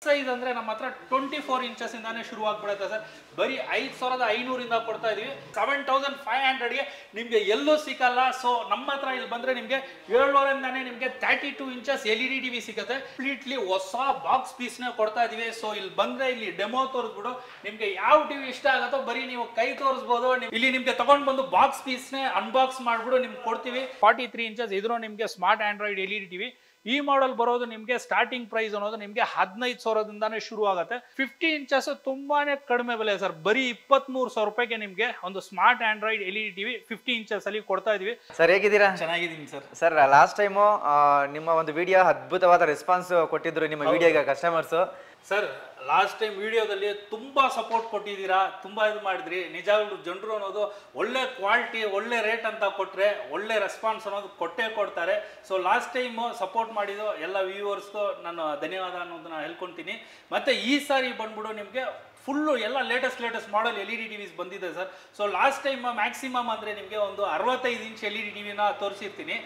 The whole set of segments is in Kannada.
ಸೈಜ್ ಅಂದ್ರೆ ನಮ್ಮ ಹತ್ರ 24 ಇಂಚಸ್ ಇಂದಾನೆ ಶುರು ಆಗ್ಬಿಡುತ್ತೆ ಸರ್. ಬರೀ 5500 ಇಂದ ಕೊಡ್ತಾ ಇದೀವಿ. 7500 ಗೆ ನಿಮ್ಗೆ ಎಲ್ಲೂ ಸಿಗಲ್ಲ. ಸೊ ನಮ್ಮ ಹತ್ರ ಇಲ್ಲಿ ಬಂದ್ರೆ ನಿಮ್ಗೆ 700 ಇಂದಾನೆ ನಿಮ್ಗೆ 32 ಇಂಚಸ್ LED ಟಿವಿ ಸಿಗುತ್ತೆ. ಕಂಪ್ಲೀಟ್ಲಿ ಹೊಸ ಬಾಕ್ಸ್ ಪೀಸ್ ನ ಕೊಡ್ತಾ ಇದೀವಿ. ಸೊ ಇಲ್ಲಿ ಬಂದ್ರೆ ಇಲ್ಲಿ ಡೆಮೋ ತೋರಿಸ್ಬಿಡು ನಿಮ್ಗೆ ಯಾವ ಟಿವಿ ಇಷ್ಟ ಆಗುತ್ತೋ ಬರೀ ನೀವು ಕೈ ತೋರಿಸಬಹುದು. ಇಲ್ಲಿ ನಿಮ್ಗೆ ತಗೊಂಡ್ ಬಂದು ಬಾಕ್ಸ್ ಪೀಸ್ ನೇ ಅನ್ಬಾಕ್ಸ್ ಮಾಡ್ಬಿಡು ನಿಮ್ಗೆ ಕೊಡ್ತೀವಿ. 43 ಇಂಚಸ್ ಇದ್ರೂ ನಿಮ್ಗೆ ಸ್ಮಾರ್ಟ್ ಆಂಡ್ರಾಯ್ಡ್ LED ಟಿವಿ. ಈ ಮಾಡೆಲ್ ಬರೋದು ನಿಮ್ಗೆ ಸ್ಟಾರ್ಟಿಂಗ್ ಪ್ರೈಸ್ ಅನ್ನೋದು ನಿಮ್ಗೆ 15,000ದಿಂದಾನೇ ಶುರು ಆಗುತ್ತೆ. 50 ಇಂಚಸ್ ತುಂಬಾನೇ ಕಡಿಮೆ ಬೆಲೆ ಸರ್. ಬರೀ 23,000 ರೂಪಾಯಿಗೆ ನಿಮ್ಗೆ ಒಂದು smart Android LED TV 50 inches ಅಲ್ಲಿ ಕೊಡ್ತಾ ಇದೀವಿ. ಸರ್ ಹೇಗಿದ್ದೀರಾ? ಚೆನ್ನಾಗಿದ್ದೀನಿ ಸರ್. ಸರ್ ಲಾಸ್ಟ್ ಟೈಮು ನಿಮ್ಮ ಒಂದು ವಿಡಿಯೋ ಅದ್ಭುತವಾದ ರೆಸ್ಪಾನ್ಸ್ ಕೊಟ್ಟಿದ್ರು ನಿಮ್ಮ ವಿಡಿಯೋಗೆ ಕಸ್ಟಮರ್ಸ್. ಸರ್ ಲಾಸ್ಟ್ ಟೈಮ್ ವಿಡಿಯೋದಲ್ಲಿ ತುಂಬಾ ಸಪೋರ್ಟ್ ಕೊಟ್ಟಿದ್ದೀರಾ, ತುಂಬಾ ಇದು ಮಾಡಿದ್ರಿ. ನಿಜವಾಗ್ಲೂ ಜನರು ಅನ್ನೋದು ಒಳ್ಳೆ ಕ್ವಾಲಿಟಿ ಒಳ್ಳೆ ರೇಟ್ ಅಂತ ಕೊಟ್ರೆ ಒಳ್ಳೆ ರೆಸ್ಪಾನ್ಸ್ ಅನ್ನೋದು ಕೊಟ್ಟೇ ಕೊಡ್ತಾರೆ. ಸೊ ಲಾಸ್ಟ್ ಟೈಮ್ ಸಪೋರ್ಟ್ ಮಾಡಿದ್ದು ಎಲ್ಲ ವ್ಯೂವರ್ಸ್ಗೂ ನಾನು ಧನ್ಯವಾದ ಅನ್ನೋದನ್ನ ಹೇಳ್ಕೊಂತೀನಿ. ಮತ್ತೆ ಈ ಸಾರಿ ಬಂದ್ಬಿಡು ನಿಮ್ಗೆ ಫುಲ್ಲು ಎಲ್ಲ ಲೇಟೆಸ್ಟ್ ಮಾಡೆಲ್ LED ಟಿವಿಸ್ ಬಂದಿದೆ sir. So last time maximum ಅಂದರೆ ನಿಮಗೆ ಒಂದು 65 ಇಂಚ್ LED ಟಿವಿನ ತೋರಿಸಿರ್ತೀನಿ.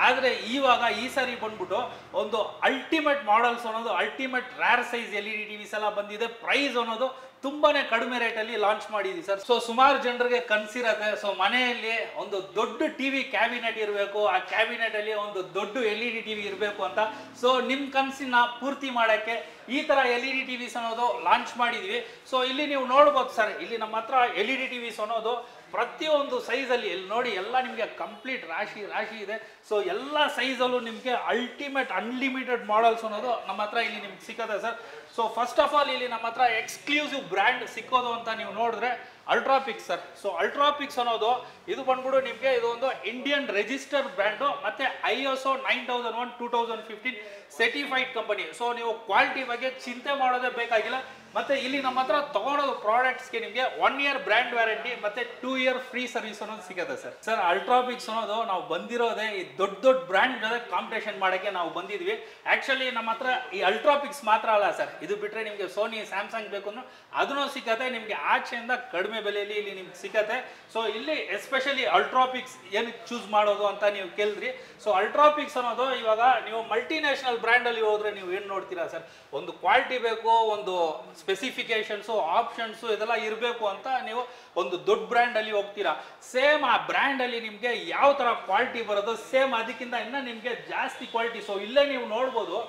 ಆದರೆ ಇವಾಗ ಈ ಸಾರಿ ಬಂದ್ಬಿಟ್ಟು ಒಂದು ಅಲ್ಟಿಮೇಟ್ ಮಾಡೆಲ್ಸ್ ಅನ್ನೋದು ultimate rare size LED TVs ಎಲ್ಲ ಬಂದಿದೆ. ಪ್ರೈಸ್ ಅನ್ನೋದು ತುಂಬಾನೇ ಕಡಿಮೆ ರೇಟಲ್ಲಿ ಲಾಂಚ್ ಮಾಡಿದ್ವಿ ಸರ್. ಸೊ ಸುಮಾರು ಜನರಿಗೆ ಕನ್ಸಿರತ್ತೆ, ಸೊ ಮನೆಯಲ್ಲಿ ಒಂದು ದೊಡ್ಡ ಟಿವಿ ಕ್ಯಾಬಿನೆಟ್ ಇರಬೇಕು, ಆ ಕ್ಯಾಬಿನೆಟ್ ಅಲ್ಲಿ ಒಂದು ದೊಡ್ಡ LED ಟಿವಿ ಇರಬೇಕು ಅಂತ. ಸೊ ನಿಮ್ ಕನ್ಸಿನ ಪೂರ್ತಿ ಮಾಡಕ್ಕೆ ಈ ತರ LED ಟಿವಿಸ್ ಅನ್ನೋದು ಲಾಂಚ್ ಮಾಡಿದ್ವಿ. ಸೊ ಇಲ್ಲಿ ನೀವು ನೋಡ್ಬೋದು ಸರ್, ಇಲ್ಲಿ ನಮ್ಮ ಹತ್ರ LED ಟಿವಿಸ್ ಅನ್ನೋದು ಪ್ರತಿಯೊಂದು ಸೈಜಲ್ಲಿ ಇಲ್ಲಿ ನೋಡಿ ಎಲ್ಲ ನಿಮಗೆ ಕಂಪ್ಲೀಟ್ ರಾಶಿ ಇದೆ. ಸೊ ಎಲ್ಲ ಸೈಜಲ್ಲೂ ನಿಮಗೆ ಅಲ್ಟಿಮೇಟ್ ಅನ್ಲಿಮಿಟೆಡ್ ಮಾಡೆಲ್ಸ್ ಅನ್ನೋದು ನಮ್ಮ ಹತ್ರ ಇಲ್ಲಿ ನಿಮ್ಗೆ ಸಿಕ್ಕತ್ತೆ sir. So first of all ಇಲ್ಲಿ ನಮ್ಮ ಹತ್ರ ಎಕ್ಸ್ಕ್ಲೂಸಿವ್ ಬ್ರ್ಯಾಂಡ್ ಸಿಕ್ಕೋದು ಅಂತ ನೀವು ನೋಡಿದ್ರೆ ಅಲ್ಟ್ರಾಪಿಕ್ಸ್ ಸರ್. ಸೊ ಅಲ್ಟ್ರಾಪಿಕ್ಸ್ ಅನ್ನೋದು ಇದು ಬಂದ್ಬಿಟ್ಟು ನಿಮಗೆ ಇದು ಒಂದು ಇಂಡಿಯನ್ ರಿಜಿಸ್ಟರ್ಡ್ ಬ್ರ್ಯಾಂಡು ಮತ್ತೆ ISO 9001 2015 ಸರ್ಟಿಫೈಡ್ ಕಂಪನಿ. ಸೊ ನೀವು ಕ್ವಾಲಿಟಿ ಬಗ್ಗೆ ಚಿಂತೆ ಮಾಡೋದೇ ಬೇಕಾಗಿಲ್ಲ. ಮತ್ತೆ ಇಲ್ಲಿ ನಮ್ಮ ಹತ್ರ ತಗೊಳೋದು ಪ್ರಾಡಕ್ಟ್ಸ್ಗೆ ನಿಮಗೆ 1 ಇಯರ್ ಬ್ರ್ಯಾಂಡ್ ವ್ಯಾರಂಟಿ ಮತ್ತೆ 2 ಇಯರ್ ಫ್ರೀ ಸರ್ವಿಸ್ ಅನ್ನೋದು ಸಿಗುತ್ತೆ ಸರ್. ಸರ್ ಅಲ್ಟ್ರಾಪಿಕ್ಸ್ ಅನ್ನೋದು ನಾವು ಬಂದಿರೋದೇ ಈ ದೊಡ್ಡ ಬ್ರ್ಯಾಂಡ್ ಜೊತೆ ಕಾಂಪಿಟೇಷನ್ ಮಾಡೋಕ್ಕೆ ನಾವು ಬಂದಿದ್ವಿ. ಆಕ್ಚುಲಿ ನಮ್ಮ ಹತ್ರ ಈ ಅಲ್ಟ್ರಾಪಿಕ್ಸ್ ಮಾತ್ರ ಅಲ್ಲ ಸರ್, ಇದು ಬಿಟ್ಟರೆ ನಿಮಗೆ ಸೋನಿ ಸ್ಯಾಮ್ಸಂಗ್ ಬೇಕು ಅನ್ನೋ ಅದನ್ನು ಸಿಕ್ಕತ್ತೆ. ನಿಮಗೆ ಆಚೆಯಿಂದ ಕಡಿಮೆ ಬೆಲೆಯಲ್ಲಿ ಇಲ್ಲಿ ನಿಮ್ಗೆ ಸಿಕ್ಕತ್ತೆ. ಸೊ ಇಲ್ಲಿ ಎಸ್ಪೆಷಲಿ ಅಲ್ಟ್ರಾಪಿಕ್ಸ್ ಏನಕ್ಕೆ ಚೂಸ್ ಮಾಡೋದು ಅಂತ ನೀವು ಕೇಳಿದ್ರಿ. ಸೊ ಅಲ್ಟ್ರಾಪಿಕ್ಸ್ ಅನ್ನೋದು ಇವಾಗ ನೀವು ಮಲ್ಟಿನ್ಯಾಷನಲ್ ಬ್ರ್ಯಾಂಡಲ್ಲಿ ಹೋದ್ರೆ ನೀವು ಏನು ನೋಡ್ತೀರಾ ಸರ್, ಒಂದು ಕ್ವಾಲಿಟಿ ಬೇಕು, ಒಂದು ಸ್ಪೆಸಿಫಿಕೇಶನ್ಸು ಆಪ್ಷನ್ಸು ಇದೆಲ್ಲ ಇರಬೇಕು ಅಂತ ನೀವು ಒಂದು ದೊಡ್ಡ ಬ್ರ್ಯಾಂಡಲ್ಲಿ ಹೋಗ್ತೀರಾ. ಸೇಮ್ ಆ ಬ್ರ್ಯಾಂಡಲ್ಲಿ ನಿಮಗೆ ಯಾವ ಥರ ಕ್ವಾಲಿಟಿ ಬರೋದು ಸೇಮ್ ಅದಕ್ಕಿಂತ ಇನ್ನೂ ನಿಮಗೆ ಜಾಸ್ತಿ ಕ್ವಾಲಿಟಿ. ಸೊ ಇಲ್ಲೇ ನೀವು ನೋಡ್ಬೋದು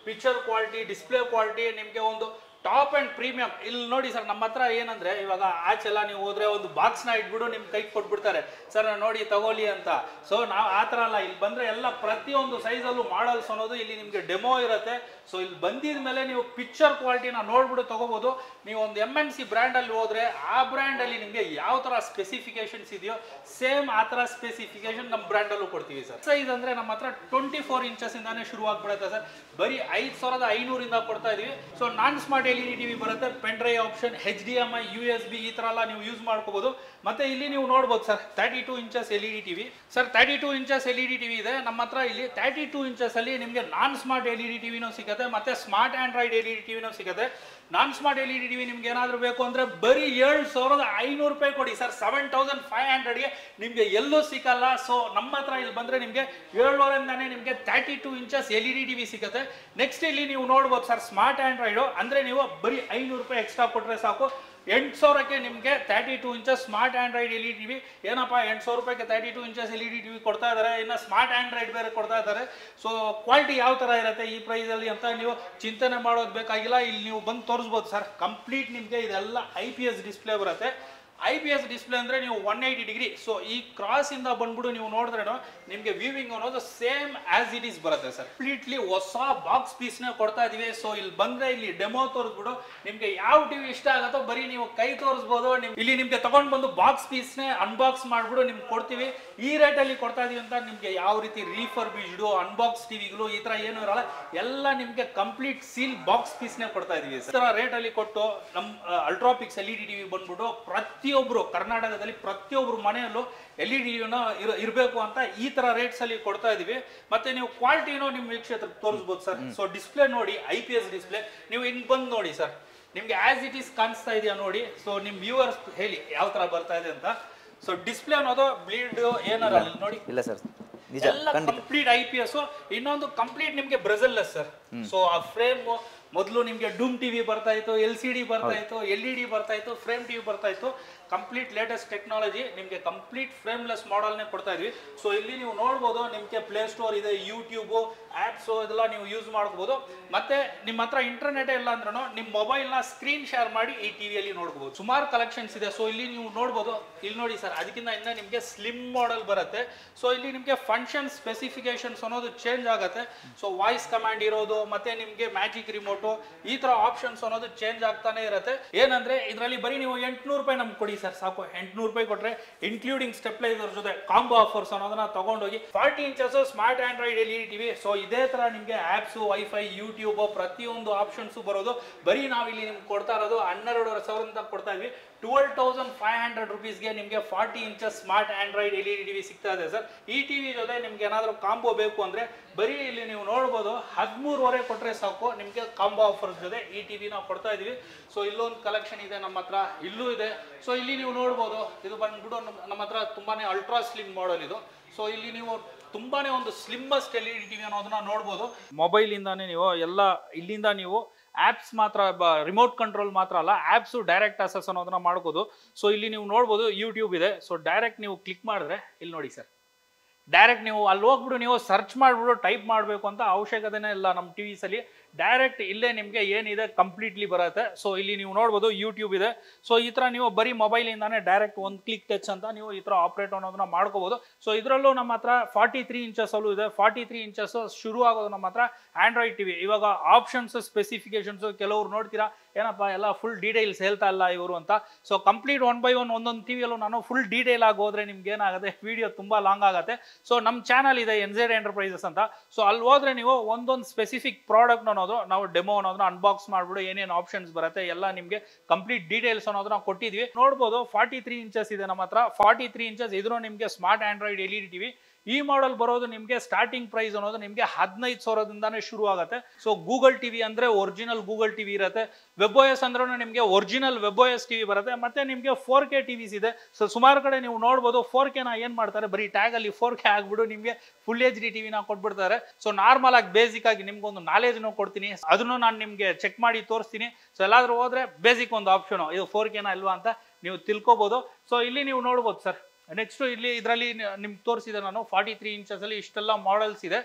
ಪಿಕ್ಚರ್ ಕ್ವಾಲಿಟಿ, ಡಿಸ್ಪ್ಲೇ ಕ್ವಾಲಿಟಿ, ನಿಮಗೆ ಒಂದು ಟಾಪ್ ಆ್ಯಂಡ್ ಪ್ರೀಮಿಯಂ. ಇಲ್ಲಿ ನೋಡಿ ಸರ್, ನಮ್ಮ ಹತ್ರ ಏನಂದ್ರೆ ಇವಾಗ ಆಚೆಲ್ಲ ನೀವು ಹೋದ್ರೆ ಒಂದು ಬಾಕ್ಸ್ನ ಇಟ್ಬಿಟ್ಟು ನಿಮ್ಗೆ ಕೈ ಕೊಟ್ಬಿಡ್ತಾರೆ, ಸರ್ ನೋಡಿ ತಗೊಳ್ಳಿ ಅಂತ. ಸೊ ನಾವು ಆ ಥರ ಅಲ್ಲ, ಇಲ್ಲಿ ಬಂದರೆ ಎಲ್ಲ ಪ್ರತಿಯೊಂದು ಸೈಜಲ್ಲೂ ಮಾಡಲ್ಸ್ ಅನ್ನೋದು ಇಲ್ಲಿ ನಿಮಗೆ ಡೆಮೋ ಇರುತ್ತೆ. ಸೊ ಇಲ್ಲಿ ಬಂದಿದ ಮೇಲೆ ನೀವು ಪಿಕ್ಚರ್ ಕ್ವಾಲಿಟಿನ ನೋಡ್ಬಿಟ್ಟು ತಗೋಬೋದು. ನೀವು ಒಂದು MNC ಬ್ರ್ಯಾಂಡಲ್ಲಿ ಹೋದ್ರೆ ಆ ಬ್ರ್ಯಾಂಡಲ್ಲಿ ನಿಮಗೆ ಯಾವ ಥರ ಸ್ಪೆಸಿಫಿಕೇಶನ್ಸ್ ಇದೆಯೋ ಸೇಮ್ ಆ ಥರ ಸ್ಪೆಸಿಫಿಕೇಶನ್ ನಮ್ಮ ಬ್ರ್ಯಾಂಡಲ್ಲೂ ಕೊಡ್ತೀವಿ ಸರ್. ಸೈಜ್ ಅಂದರೆ ನಮ್ಮ ಹತ್ರ 24 ಇಂಚಸ್ ಇಂದಾನೆ ಶುರು ಆಗ್ಬಿಡುತ್ತೆ ಸರ್. ಬರೀ 5500 ಇಂದ ಕೊಡ್ತಾ ಇದೀವಿ. ಸೊ ನಾನ್ ಸ್ಮಾರ್ಟ್ LED ಟಿವಿ ಬರುತ್ತೆ, pen drive option, HDMI, USB ಈ ಥರ ಎಲ್ಲ ನೀವು ಯೂಸ್ ಮಾಡ್ಕೋಬಹುದು. ಮತ್ತೆ ಇಲ್ಲಿ ನೀವು ನೋಡ್ಬೋದು sir 32 inches LED TV sir. 32 inches LED TV ಇದೆ ನಮ್ಮ ಹತ್ರ. ಇಲ್ಲಿ 32 ಇಂಚಸ್ ಅಲ್ಲಿ ನಿಮಗೆ ನಾನ್ ಸ್ಮಾರ್ಟ್ LED ಟಿವಿನೂ ಸಿಗುತ್ತೆ ಮತ್ತೆ ಸ್ಮಾರ್ಟ್ ಆಂಡ್ರಾಯ್ಡ್ LED ಟಿವಿನೂ ಸಿಗುತ್ತೆ. ನಾನ್ ಸ್ಮಾರ್ಟ್ LED ಟಿವಿ ನಿಮ್ಗೆ ಏನಾದರೂ ಬೇಕು ಅಂದ್ರೆ ಬರೀ 7,500 ರೂಪಾಯಿ ಕೊಡಿ ಸರ್. 7,500ಗೆ ನಿಮ್ಗೆ ಎಲ್ಲೂ ಸಿಗಲ್ಲ. ಸೊ ನಮ್ಮ ಹತ್ರ ಇಲ್ಲಿ ಬಂದ್ರೆ ನಿಮ್ಗೆ 700 ಇಂದಾನೆ ನಿಮ್ಗೆ 32 ಇಂಚಸ್ LED ಟಿವಿ ಸಿಗುತ್ತೆ. ನೆಕ್ಸ್ಟ್ ಇಲ್ಲಿ ನೀವು ನೋಡ್ಬೋದು ಸರ್ ಸ್ಮಾರ್ಟ್ ಆಂಡ್ರಾಯ್ಡ್ ಅಂದ್ರೆ ನೀವು ಬರೀ 500 ರೂಪಾಯಿ ಎಕ್ಸ್ಟ್ರಾ ಕೊಟ್ರೆ ಸಾಕು. 8,000ಕ್ಕೆ ನಿಮಗೆ 32 inches smart Android LED TV. ಏನಪ್ಪ 800 ರೂಪಾಯಿಗೆ 32 ಇಂಚಸ್ LED ಟಿವಿ ಕೊಡ್ತಾ ಇದ್ದಾರೆ, ಇನ್ನು ಸ್ಮಾರ್ಟ್ ಆಂಡ್ರಾಯ್ಡ್ ಬೇರೆ ಕೊಡ್ತಾ ಇದ್ದಾರೆ. ಸೊ ಕ್ವಾಲಿಟಿ ಯಾವ ಥರ ಇರುತ್ತೆ ಈ ಪ್ರೈಸಲ್ಲಿ ಅಂತ ನೀವು ಚಿಂತನೆ ಮಾಡೋದು ಬೇಕಾಗಿಲ್ಲ. ಇಲ್ಲಿ ನೀವು ಬಂದು ತೋರಿಸ್ಬೋದು ಸರ್. ಕಂಪ್ಲೀಟ್ ನಿಮಗೆ ಇದೆಲ್ಲ IPS ಡಿಸ್ಪ್ಲೇ ಬರುತ್ತೆ. IPS ಡಿಸ್ಪ್ಲೇ ಅಂದರೆ ನೀವು 180 ಡಿಗ್ರಿ. ಸೊ ಈ ಕ್ರಾಸ್ ಇಂದ ಬಂದ್ಬಿಟ್ಟು ನೀವು ನೋಡಿದ್ರೆ ನಿಮಗೆ ವ್ಯೂವಿಂಗ್ ಅನ್ನೋದು ಸೇಮ್ ಆಸ್ ಇಟ್ ಈಸ್ ಬರುತ್ತೆ ಸರ್. ಕಂಪ್ಲೀಟ್ಲಿ ಹೊಸ ಬಾಕ್ಸ್ ಪೀಸ್ನ ಕೊಡ್ತಾ ಇದೀವಿ. ಸೊ ಇಲ್ಲಿ ಬಂದ್ರೆ ಇಲ್ಲಿ ಡೆಮೋ ತೋರಿಸ್ಬಿಟ್ಟು ನಿಮ್ಗೆ ಯಾವ ಟಿವಿ ಇಷ್ಟ ಆಗುತ್ತೋ ಬರೀ ನೀವು ಕೈ ತೋರಿಸ್ಬೋದು. ಇಲ್ಲಿ ನಿಮ್ಗೆ ತಗೊಂಡ್ ಬಂದು ಬಾಕ್ಸ್ ಪೀಸ್ನೇ ಅನ್ಬಾಕ್ಸ್ ಮಾಡ್ಬಿಟ್ಟು ನಿಮ್ಗೆ ಕೊಡ್ತೀವಿ. ಈ ರೇಟಲ್ಲಿ ಕೊಡ್ತಾ ಇದೀವಿ ಅಂತ ನಿಮ್ಗೆ ಯಾವ ರೀತಿ ರೀಫರ್ಬಿಶ್ಡು ಅನ್ಬಾಕ್ಸ್ ಟಿವಿಗಳು ಈ ತರ ಏನು ಇರಲ್ಲ, ಎಲ್ಲ ನಿಮ್ಗೆ ಕಂಪ್ಲೀಟ್ ಸೀಲ್ ಬಾಕ್ಸ್ ಪೀಸ್ನೇ ಕೊಡ್ತಾ ಇದೀವಿ ಸರ್. ರೇಟಲ್ಲಿ ಕೊಟ್ಟು ನಮ್ಮ ಅಲ್ಟ್ರಾಪಿಕ್ಸ್ LED ಟಿವಿ ಬಂದ್ಬಿಟ್ಟು ಪ್ರತಿಯೊಬ್ರು ಕರ್ನಾಟಕದಲ್ಲಿ ಪ್ರತಿಯೊಬ್ರು ಮನೆಯಲ್ಲೂ LED ಟಿವಿನ ಇರಬೇಕು ಅಂತ ಈ ತರ ರೇಟ್ಸ್ ಅಲ್ಲಿ ಕೊಡ್ತಾ ಇದೀವಿ. ಮತ್ತೆ ನೀವು ಕ್ವಾಲಿಟಿನೂ ನಿಮ್ಮ ವೀಕ್ಷಕರು ತೋರಿಸ್ಬೋದು ಸರ್. ಸೊ ಡಿಸ್ಪ್ಲೇ ನೋಡಿ IPS ಡಿಸ್ಪ್ಲೇ. ನೀವು ಹಿಂಗ್ ಬಂದು ನೋಡಿ ಸರ್, ನಿಮ್ಗೆ ಆಸ್ ಇಟ್ ಈಸ್ ಕಾಣಿಸ್ತಾ ಇದೆಯಾ ನೋಡಿ. ಸೊ ನಿಮ್ ವ್ಯೂವರ್ಸ್ ಹೇಳಿ ಯಾವ ತರ ಬರ್ತಾ ಇದೆ ಅಂತ. ಸೊ ಡಿಸ್ಪ್ಲೇ ಅನ್ನೋದು ಬ್ಲೀಡ್ ಏನಾರ ನೋಡಿ ಇಲ್ಲ ಸರ್, ಎಲ್ಲ ಕಂಪ್ಲೀಟ್ IPS. ಇನ್ನೊಂದು ಕಂಪ್ಲೀಟ್ ನಿಮ್ಗೆ ಬ್ರೆಸಲ್ಲೆಸ್ ಸರ್. ಸೊ ಆ ಫ್ರೇಮ್ ಮೊದಲು ನಿಮಗೆ ಡೂಮ್ ಟಿವಿ ಬರ್ತಾ ಇತ್ತು, LCD ಬರ್ತಾ ಇತ್ತು, LED ಬರ್ತಾ ಇತ್ತು, ಫ್ರೇಮ್ ಟಿವಿ ಬರ್ತಾ ಇತ್ತು. ಕಂಪ್ಲೀಟ್ ಲೇಟೆಸ್ಟ್ ಟೆಕ್ನಾಲಜಿ, ನಿಮಗೆ ಕಂಪ್ಲೀಟ್ ಫ್ರೇಮ್ಲೆಸ್ ಮಾಡೆಲ್ನೇ ಕೊಡ್ತಾ ಇದ್ವಿ. ಸೊ ಇಲ್ಲಿ ನೀವು ನೋಡ್ಬೋದು ನಿಮಗೆ ಪ್ಲೇ ಸ್ಟೋರ್ ಇದೆ, ಯೂಟ್ಯೂಬು, ಆ್ಯಪ್ಸು ಇದೆಲ್ಲ ನೀವು ಯೂಸ್ ಮಾಡ್ಬೋದು. ಮತ್ತೆ ನಿಮ್ಮ ಹತ್ರ ಇಂಟರ್ನೆಟ್ ಇಲ್ಲ ಅಂದ್ರೂ ನಿಮ್ಮ ಮೊಬೈಲ್ನ ಸ್ಕ್ರೀನ್ ಶೇರ್ ಮಾಡಿ ಈ ಟಿವಿಯಲ್ಲಿ ನೋಡ್ಬೋದು. ಸುಮಾರು ಕಲೆಕ್ಷನ್ಸ್ ಇದೆ. ಸೊ ಇಲ್ಲಿ ನೀವು ನೋಡ್ಬೋದು, ಇಲ್ಲಿ ನೋಡಿ ಸರ್, ಅದಕ್ಕಿಂತ ಇನ್ನ ನಿಮಗೆ ಸ್ಲಿಮ್ ಮಾಡೆಲ್ ಬರುತ್ತೆ. ಸೊ ಇಲ್ಲಿ ನಿಮಗೆ ಫಂಕ್ಷನ್ ಸ್ಪೆಸಿಫಿಕೇಶನ್ಸ್ ಅನ್ನೋದು ಚೇಂಜ್ ಆಗುತ್ತೆ. ಸೊ ವಾಯ್ಸ್ ಕಮಾಂಡ್ ಇರೋದು, ಮತ್ತೆ ನಿಮಗೆ ಮ್ಯಾಜಿಕ್ ರಿಮೋಟು, ಈ ತರ ಆಪ್ಷನ್ಸ್ ಅನ್ನೋದು ಚೇಂಜ್ ಆಗ್ತಾನೆ ಇರುತ್ತೆ. ಏನಂದ್ರೆ ಇದರಲ್ಲಿ ಬರೀ ನೀವು 800 ರೂಪಾಯಿ ನಮ್ಗೆ ಕೊಡಿ ಸರ್ ಸಾಕು. 800 ರೂಪಾಯಿ ಕೊಟ್ರೆ ಇನ್ಕ್ಲೂಡಿಂಗ್ ಸ್ಟೆಪ್ಲೈಸರ್ ಜೊತೆ ಕಾಂಬೋ ಆಫರ್ಸ್ ಅನ್ನೋದನ್ನ ತಗೊಂಡೋಗಿ 40 inches smart Android LED TV. So ಇದೇ ತರ ನಿಮಗೆ ಆಪ್ಸ್, ವೈಫೈ, ಯೂಟ್ಯೂಬ್ ಪ್ರತಿಯೊಂದು ಆಪ್ಷನ್ಸ್ ಬರೋದು. ಬರೀ ನಾವಿಲ್ಲಿ ನಿಮ್ಗೆ ಕೊಡ್ತಾ ಇರೋದು 12,500 ಅಂತ ಕೊಡ್ತಾ ಇದ್ವಿ. 12,500 rupeesಗೆ ನಿಮಗೆ 40 inches smart Android LED TV ಸಿಗ್ತಾ ಇದೆ ಸರ್. ಈ ಟಿವಿ ಜೊತೆ ನಿಮ್ಗೆ ಏನಾದರೂ ಕಾಂಬೋ ಬೇಕು ಅಂದ್ರೆ ಬರೀ ಇಲ್ಲಿ ನೀವು ನೋಡ್ಬೋದು 13,500 ಕೊಟ್ರೆ ಸಾಕು, ನಿಮಗೆ ಕಾಂಬೋ ಆಫರ್ಸ್ ಜೊತೆ ಈ ಟಿವಿ ನಾವು ಕೊಡ್ತಾ ಇದೀವಿ. ಸೊ ಇಲ್ಲೊಂದು ಕಲೆಕ್ಷನ್ ಇದೆ ನಮ್ಮ ಹತ್ರ, ಇಲ್ಲೂ ಇದೆ. ಸೊ ಇಲ್ಲಿ ನೀವು ನೋಡ್ಬೋದು, ಇದು ಬಂದ್ಬಿಟ್ಟು ನಮ್ಮ ಹತ್ರ ತುಂಬಾನೇ ಅಲ್ಟ್ರಾ ಸ್ಲಿಮ್ ಮಾಡೆಲ್ ಇದು. ಸೊ ಇಲ್ಲಿ ನೀವು ತುಂಬಾನೇ ಒಂದು ಸ್ಲಿಮ್ಮಸ್ಟ್ LED ಟಿವಿ ಅನ್ನೋದನ್ನ ನೋಡ್ಬೋದು. ಮೊಬೈಲ್ ಇಂದಾನೆ ನೀವು ಎಲ್ಲ ಇಲ್ಲಿಂದ ನೀವು ಆಪ್ಸ್ ಮಾತ್ರ, ರಿಮೋಟ್ ಕಂಟ್ರೋಲ್ ಮಾತ್ರ ಅಲ್ಲ, ಆಪ್ಸು ಡೈರೆಕ್ಟ್ ಆಕ್ಸೆಸ್ ಅನ್ನೋದನ್ನ ಮಾಡ್ಬೋದು. ಸೊ ಇಲ್ಲಿ ನೀವು ನೋಡ್ಬೋದು ಯೂಟ್ಯೂಬ್ ಇದೆ. ಸೊ ಡೈರೆಕ್ಟ್ ನೀವು ಕ್ಲಿಕ್ ಮಾಡಿದ್ರೆ ಇಲ್ಲಿ ನೋಡಿ ಸರ್, ಡೈರೆಕ್ಟ್ ನೀವು ಅಲ್ಲಿ ಹೋಗ್ಬಿಟ್ಟು ನೀವು ಸರ್ಚ್ ಮಾಡಿಬಿಟ್ಟು ಟೈಪ್ ಮಾಡಬೇಕು ಅಂತ ಅವಶ್ಯಕತೆನೇ ಇಲ್ಲ. ನಮ್ಮ ಟಿವಿಸಲ್ಲಿ ಡೈರೆಕ್ಟ್ ಇಲ್ಲೇ ನಿಮಗೆ ಏನಿದೆ ಕಂಪ್ಲೀಟ್ಲಿ ಬರುತ್ತೆ. ಸೊ ಇಲ್ಲಿ ನೀವು ನೋಡ್ಬೋದು ಯೂಟ್ಯೂಬ್ ಇದೆ. ಸೊ ಈ ಥರ ನೀವು ಬರೀ ಮೊಬೈಲಿಂದಾನೇ ಡೈರೆಕ್ಟ್ ಒಂದು ಕ್ಲಿಕ್ ಟಚ್ ಅಂತ ನೀವು ಈ ಥರ ಆಪ್ರೇಟ್ ಅನ್ನೋದನ್ನ ಮಾಡ್ಕೋಬೋದು. ಸೊ ಇದರಲ್ಲೂ ನಮ್ಮ ಹತ್ರ 43 ಇಂಚಸ್ಸಲ್ಲೂ ಇದೆ. 43 ಇಂಚಸ್ ಶುರು ಆಗೋದು ನಮ್ಮ ಹತ್ರ ಆಂಡ್ರಾಯ್ಡ್ ಟಿವಿ. ಇವಾಗ ಆಪ್ಷನ್ಸ್, ಸ್ಪೆಸಿಫಿಕೇಶನ್ಸ್ ಕೆಲವರು ನೋಡ್ತೀರಾ, ಏನಪ್ಪ ಎಲ್ಲ ಫುಲ್ ಡೀಟೇಲ್ಸ್ ಹೇಳ್ತಾ ಇಲ್ಲ ಇವರು ಅಂತ. ಸೊ ಕಂಪ್ಲೀಟ್ 1 by 1 ಒಂದೊಂದು ಟಿವಿಯಲ್ಲೂ ನಾನು ಫುಲ್ ಡೀಟೇಲ್ ಆಗಿ ಹೋದ್ರೆ ನಿಮ್ಗೆ ಏನಾಗುತ್ತೆ, ವಿಡಿಯೋ ತುಂಬಾ ಲಾಂಗ್ ಆಗುತ್ತೆ. ಸೊ ನಮ್ಮ ಚಾನಲ್ ಇದೆ NZ ಎಂಟರ್ಪ್ರೈಸಸ್ ಅಂತ. ಸೊ ಅಲ್ಲಿ ಹೋದ್ರೆ ನೀವು ಒಂದೊಂದು ಸ್ಪೆಸಿಫಿಕ್ ಪ್ರಾಡಕ್ಟ್ ಅನ್ನೋದು ನಾವು ಡೆಮೋ ಅನ್ನೋದನ್ನ ಅನ್ಬಾಕ್ಸ್ ಮಾಡ್ಬಿಡು ಏನೇನು ಆಪ್ಷನ್ಸ್ ಬರುತ್ತೆ ಎಲ್ಲ ನಿಮಗೆ ಕಂಪ್ಲೀಟ್ ಡೀಟೇಲ್ಸ್ ಅನ್ನೋದನ್ನ ಕೊಟ್ಟಿದ್ವಿ. ನೋಡ್ಬೋದು 43 ಇಂಚಸ್ ಇದೆ ನಮ್ಮ ಹತ್ರ. 43 ಇಂಚಸ್ ಇದ್ರೂ ನಿಮಗೆ ಸ್ಮಾರ್ಟ್ ಆಂಡ್ರಾಯ್ಡ್ LED ಟಿವಿ. ಈ ಮಾಡೆಲ್ ಬರೋದು ನಿಮಗೆ ಸ್ಟಾರ್ಟಿಂಗ್ ಪ್ರೈಸ್ ಅನ್ನೋದು ನಿಮಗೆ 15,000ದಿಂದಾನೇ ಶುರು ಆಗುತ್ತೆ. ಸೊ ಗೂಗಲ್ ಟಿವಿ ಅಂದ್ರೆ ಒರಿಜಿನಲ್ ಗೂಗಲ್ ಟಿವಿ ಇರುತ್ತೆ. WebOS ಅಂದ್ರೂ ನಿಮಗೆ ಒರಿಜಿನಲ್ WebOS ಟಿವಿ ಬರುತ್ತೆ. ಮತ್ತೆ ನಿಮಗೆ 4K ಟಿವಿಸ್ ಇದೆ. ಸೊ ಸುಮಾರು ಕಡೆ ನೀವು ನೋಡ್ಬೋದು 4K ನ ಏನ್ ಮಾಡ್ತಾರೆ, ಬರೀ ಟ್ಯಾಗ್ ಅಲ್ಲಿ 4K ಆಗ್ಬಿಟ್ಟು ನಿಮಗೆ ಫುಲ್ HD ಟಿವಿನ ಕೊಟ್ಬಿಡ್ತಾರೆ. ಸೊ ನಾರ್ಮಲ್ ಆಗಿ ಬೇಸಿಕ್ ಆಗಿ ನಿಮ್ಗೊಂದು ನಾಲೆಜ್ನು ಕೊಡ್ತೀನಿ, ಅದನ್ನು ನಾನು ನಿಮ್ಗೆ ಚೆಕ್ ಮಾಡಿ ತೋರಿಸ್ತೀನಿ. ಸೊ ಎಲ್ಲಾದ್ರೂ ಹೋದ್ರೆ ಬೇಸಿಕ್ ಒಂದು ಆಪ್ಷನ್ ಇದು 4K ನ ಇಲ್ವಾ ಅಂತ ನೀವು ತಿಳ್ಕೊಬಹುದು. ಸೊ ಇಲ್ಲಿ ನೀವು ನೋಡ್ಬೋದು ಸರ್. ನೆಕ್ಸ್ಟ್ ಇಲ್ಲಿ ಇದರಲ್ಲಿ ನಿಮ್ಗೆ ತೋರಿಸಿದೆ ನಾನು 43 ಇಂಚಸ್ ಅಲ್ಲಿ ಇಷ್ಟೆಲ್ಲ ಮಾಡೆಲ್ಸ್ ಇದೆ.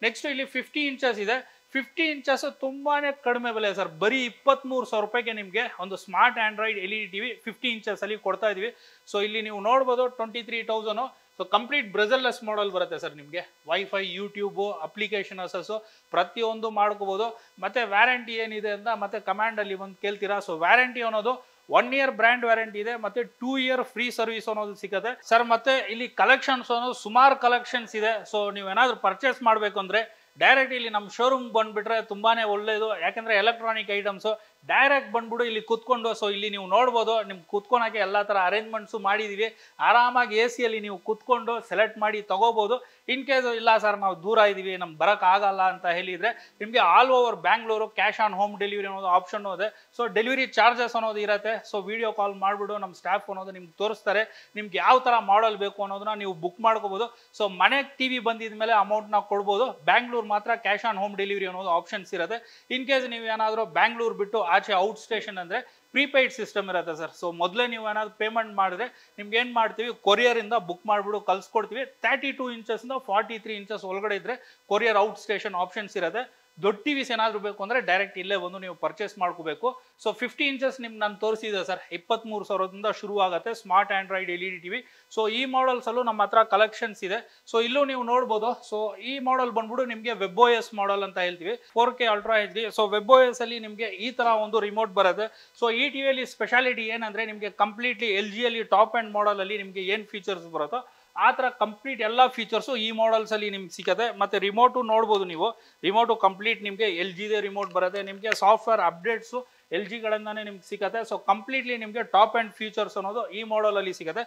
ನೆಕ್ಸ್ಟ್ ಇಲ್ಲಿ 50 ಇಂಚಸ್ ಇದೆ. 50 ಇಂಚಸ್ ತುಂಬಾನೇ ಕಡಿಮೆ ಬೆಲೆ ಸರ್, ಬರೀ 23,000 ರೂಪಾಯಿಗೆ ನಿಮಗೆ ಒಂದು smart Android LED TV 50 inches ಅಲ್ಲಿ ಕೊಡ್ತಾ ಇದೀವಿ. ಸೊ ಇಲ್ಲಿ ನೀವು ನೋಡ್ಬೋದು 23,000. ಸೊ ಕಂಪ್ಲೀಟ್ ಬ್ರೆಜರ್ಲೆಸ್ ಮಾಡೆಲ್ ಬರುತ್ತೆ ಸರ್. ನಿಮಗೆ ವೈಫೈ, ಯೂಟ್ಯೂಬು, ಅಪ್ಲಿಕೇಶನ್ ಅಸಸ್ಸು ಪ್ರತಿಯೊಂದು ಮಾಡ್ಕೋಬಹುದು. ಮತ್ತೆ ವ್ಯಾರಂಟಿ ಏನಿದೆ ಅಂತ ಮತ್ತೆ ಕಮಾಂಡ್ ಅಲ್ಲಿ ಬಂದು ಕೇಳ್ತೀರಾ. ಸೊ ವ್ಯಾರಂಟಿ ಅನ್ನೋದು 1 year ಬ್ರ್ಯಾಂಡ್ ವ್ಯಾರಂಟಿ ಇದೆ, ಮತ್ತೆ 2 year ಫ್ರೀ ಸರ್ವಿಸ್ ಅನ್ನೋದು ಸಿಗುತ್ತೆ ಸರ್. ಮತ್ತೆ ಇಲ್ಲಿ ಕಲೆಕ್ಷನ್ಸ್ ಅನ್ನೋದು ಸುಮಾರು ಕಲೆಕ್ಷನ್ಸ್ ಇದೆ. ಸೊ ನೀವೇನಾದ್ರೂ ಪರ್ಚೇಸ್ ಮಾಡಬೇಕು ಅಂದ್ರೆ ಡೈರೆಕ್ಟ್ ಇಲ್ಲಿ ನಮ್ಮ ಶೋರೂಮ್ ಬಂದ್ಬಿಟ್ರೆ ತುಂಬಾನೇ ಒಳ್ಳೇದು. ಯಾಕಂದ್ರೆ ಎಲೆಕ್ಟ್ರಾನಿಕ್ ಐಟಮ್ಸ್ ಡೈರೆಕ್ಟ್ ಬಂದ್ಬಿಡು ಇಲ್ಲಿ ಕುತ್ಕೊಂಡು. ಸೊ ಇಲ್ಲಿ ನೀವು ನೋಡ್ಬೋದು, ನಿಮ್ಗೆ ಕುತ್ಕೊಳಕ್ಕೆ ಎಲ್ಲ ತರ ಅರೇಂಜ್ಮೆಂಟ್ಸು ಮಾಡಿದೀವಿ. ಆರಾಮಾಗಿ AC ಅಲ್ಲಿ ನೀವು ಕುತ್ಕೊಂಡು ಸೆಲೆಕ್ಟ್ ಮಾಡಿ ತಗೋಬಹುದು. ಇನ್ ಕೇಸ್ ಇಲ್ಲ ಸರ್ ನಾವು ದೂರ ಇದೀವಿ, ನಮ್ಗೆ ಬರಕ್ ಆಗಲ್ಲ ಅಂತ ಹೇಳಿದ್ರೆ ನಿಮಗೆ all over Bangalore cash on home delivery ಅನ್ನೋದು ಆಪ್ಷನ್ ಇದೆ. ಸೊ ಡೆಲಿವರಿ ಚಾರ್ಜಸ್ ಅನ್ನೋದು ಇರುತ್ತೆ. ಸೊ ವಿಡಿಯೋ ಕಾಲ್ ಮಾಡ್ಬಿಡು ನಮ್ಮ ಸ್ಟಾಫ್ ಅನ್ನೋದು ನಿಮ್ಗೆ ತೋರಿಸ್ತಾರೆ. ನಿಮ್ಗೆ ಯಾವ ತರ ಮಾಡೆಲ್ ಬೇಕು ಅನ್ನೋದನ್ನ ನೀವು ಬುಕ್ ಮಾಡ್ಕೋಬಹುದು. ಸೊ ಮನೆಗೆ ಟಿವಿ ಬಂದಿದ ಮೇಲೆ ಅಮೌಂಟ್ ನ ಕೊಡ್ಬೋದು. ಬ್ಯಾಂಗ್ಳೂರ್ ಮಾತ್ರ ಕ್ಯಾಶ್ ಆನ್ ಹೋಮ್ ಡೆಲಿವರಿ ಅನ್ನೋದು ಆಪ್ಷನ್ಸ್ ಇರುತ್ತೆ. ಇನ್ ಕೇಸ್ ನೀವು ಏನಾದರೂ ಬ್ಯಾಂಗ್ಳೂರ್ ಬಿಟ್ಟು ಆಚೆ ಔಟ್ ಸ್ಟೇಷನ್ ಅಂದ್ರೆ ಪ್ರೀಪೇಯ್ಡ್ ಸಿಸ್ಟಮ್ ಇರುತ್ತೆ ಸರ್. ಸೊ ಮೊದಲೇ ನೀವು ಏನಾದ್ರು ಪೇಮೆಂಟ್ ಮಾಡಿದ್ರೆ ನಿಮ್ಗೆ ಏನು ಮಾಡ್ತೀವಿ, ಕೊರಿಯರ್ ಇಂದ ಬುಕ್ ಮಾಡಿಬಿಟ್ಟು ಕಳ್ಸಿಕೊಡ್ತೀವಿ. 32 ಇಂಚಸ್ನಿಂದ 43 ಇಂಚಸ್ ಒಳಗಡೆ ಇದ್ರೆ ಕೊರಿಯರ್ ಔಟ್ ಸ್ಟೇಷನ್ ಆಪ್ಷನ್ಸ್ ಇರುತ್ತೆ. ದೊಡ್ಡ ಟಿವಿಸ್ ಏನಾದರೂ ಬೇಕು ಅಂದರೆ ಡೈರೆಕ್ಟ್ ಇಲ್ಲೇ ಬಂದು ನೀವು ಪರ್ಚೇಸ್ ಮಾಡ್ಕೋಬೇಕು. ಸೊ 50 ಇಂಚಸ್ ನಿಮ್ಗೆ ನಾನು ತೋರಿಸಿದೆ ಸರ್, 23,000ದಿಂದ ಶುರು ಆಗುತ್ತೆ smart Android LED TV. So ಈ ಮಾಡೆಲ್ಸಲ್ಲೂ ನಮ್ಮ ಹತ್ರ ಕಲೆಕ್ಷನ್ಸ್ ಇದೆ. ಸೊ ಇಲ್ಲೂ ನೀವು ನೋಡ್ಬೋದು. ಸೊ ಈ ಮಾಡೆಲ್ ಬಂದ್ಬಿಟ್ಟು ನಿಮಗೆ WebOS ಮಾಡೆಲ್ ಅಂತ ಹೇಳ್ತೀವಿ, 4K ultra HD. So WebOS ಅಲ್ಲಿ ನಿಮಗೆ ಈ ತರ ಒಂದು ರಿಮೋಟ್ ಬರುತ್ತೆ. ಸೊ ಈ ಟಿವಿಯಲ್ಲಿ ಸ್ಪೆಷಾಲಿಟಿ ಏನಂದ್ರೆ ನಿಮಗೆ ಕಂಪ್ಲೀಟ್ಲಿ LG ಅಲ್ಲಿ ಟಾಪ್ ಅಂಡ್ ಮಾಡೆಲ್ ಅಲ್ಲಿ ನಿಮಗೆ ಏನು ಫೀಚರ್ಸ್ ಬರುತ್ತೋ ಆ ಥರ ಕಂಪ್ಲೀಟ್ ಎಲ್ಲ ಫೀಚರ್ಸು ಈ ಮಾಡೆಲ್ಸ್ ಅಲ್ಲಿ ನಿಮ್ಗೆ ಸಿಗುತ್ತೆ. ಮತ್ತೆ ರಿಮೋಟು ನೋಡ್ಬೋದು ನೀವು, ರಿಮೋಟು ಕಂಪ್ಲೀಟ್ ನಿಮಗೆ LG ದೇ ರಿಮೋಟ್ ಬರುತ್ತೆ. ನಿಮಗೆ ಸಾಫ್ಟ್ವೇರ್ ಅಪ್ಡೇಟ್ಸು LG ಗಳಿಂದಾನೇ ನಿಮ್ಗೆ ಸಿಗುತ್ತೆ. ಸೊ ಕಂಪ್ಲೀಟ್ಲಿ ನಿಮಗೆ ಟಾಪ್ ಅಂಡ್ ಫೀಚರ್ಸ್ ಅನ್ನೋದು ಈ ಮಾಡೆಲ್ ಅಲ್ಲಿ ಸಿಗುತ್ತೆ.